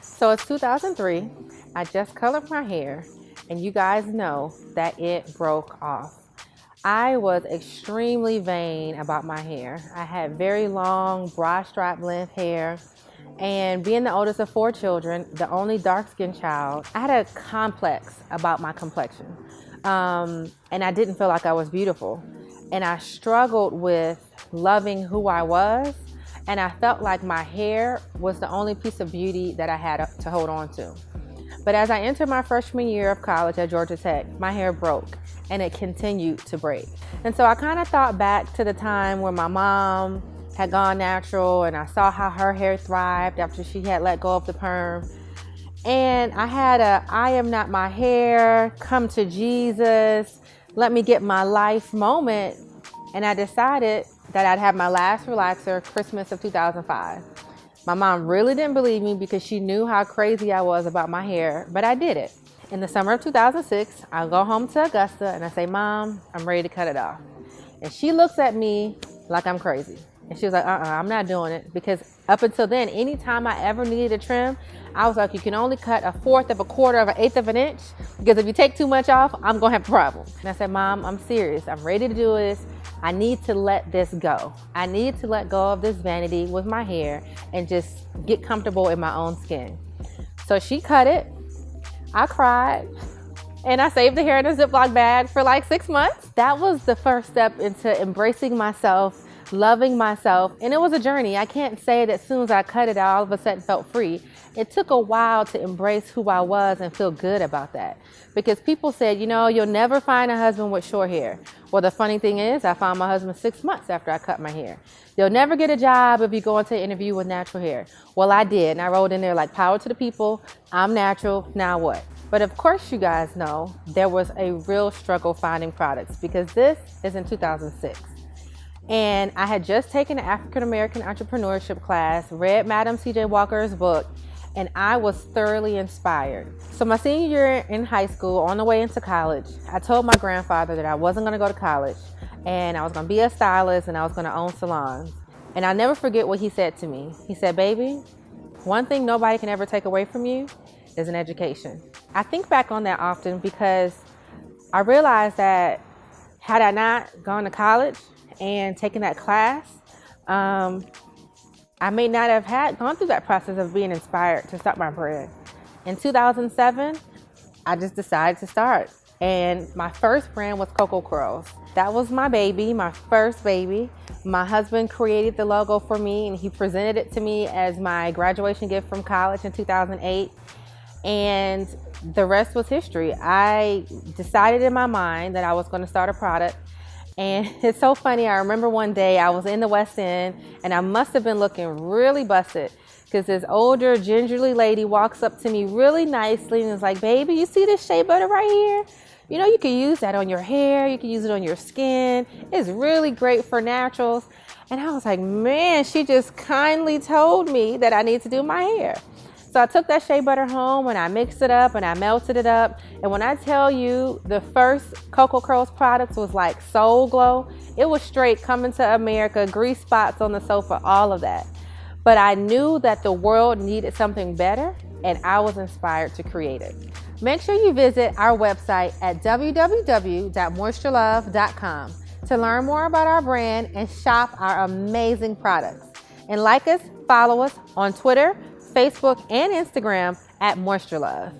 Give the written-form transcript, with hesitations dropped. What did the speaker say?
So it's 2003. I just colored my hair, and you guys know that it broke off. I was extremely vain about my hair. I had very long, broad strap length hair, and being the oldest of 4 children, the only dark-skinned child, I had a complex about my complexion, and I didn't feel like I was beautiful. And I struggled with loving who I was. And I felt like my hair was the only piece of beauty that I had to hold on to. But as I entered my freshman year of college at Georgia Tech, my hair broke and it continued to break. And so I kind of thought back to the time when my mom had gone natural and I saw how her hair thrived after she had let go of the perm. And I had I am not my hair, come to Jesus, let me get my life moment. And I decided that I'd have my last relaxer Christmas of 2005. My mom really didn't believe me because she knew how crazy I was about my hair, but I did it. In the summer of 2006, I go home to Augusta and I say, Mom, I'm ready to cut it off. And she looks at me like I'm crazy. And she was like, I'm not doing it. Because up until then, anytime I ever needed a trim, I was like, you can only cut 1/4 of a quarter of an eighth of an inch. Because if you take too much off, I'm going to have a problem. And I said, Mom, I'm serious. I'm ready to do this. I need to let this go. I need to let go of this vanity with my hair and just get comfortable in my own skin. So she cut it. I cried. And I saved the hair in a Ziploc bag for like 6 months. That was the first step into embracing myself, loving myself. And it was a journey. I can't say that as soon as I cut it, I all of a sudden felt free. It took a while to embrace who I was and feel good about that. Because people said, you know, you'll never find a husband with short hair. Well, the funny thing is, I found my husband 6 months after I cut my hair. You'll never get a job if you go into an interview with natural hair. Well, I did. And I wrote in there like, power to the people. I'm natural. Now what? But of course, you guys know there was a real struggle finding products because this is in 2006. And I had just taken an African-American entrepreneurship class, read Madam C.J. Walker's book, and I was thoroughly inspired. So my senior year in high school, on the way into college, I told my grandfather that I wasn't gonna go to college and I was gonna be a stylist and I was gonna own salons. And I'll never forget what he said to me. He said, baby, one thing nobody can ever take away from you is an education. I think back on that often because I realized that had I not gone to college and taken that class, I may not have gone through that process of being inspired to start my brand. In 2007, I just decided to start. And my first brand was Coco Curls. That was my baby, my first baby. My husband created the logo for me and he presented it to me as my graduation gift from college in 2008. And the rest was history. I decided in my mind that I was going to start a product. And it's so funny. I remember one day I was in the West End and I must have been looking really busted because this older gingerly lady walks up to me really nicely and is like, baby, you see this shea butter right here? You know, you can use that on your hair. You can use it on your skin. It's really great for naturals. And I was like, man, she just kindly told me that I need to do my hair. So I took that shea butter home and I mixed it up and I melted it up. And when I tell you the first Coco Curls products was like Soul Glow, it was straight coming to America, grease spots on the sofa, all of that. But I knew that the world needed something better and I was inspired to create it. Make sure you visit our website at www.moisturelove.com to learn more about our brand and shop our amazing products. And like us, follow us on Twitter, Facebook, and Instagram at Moisture Love.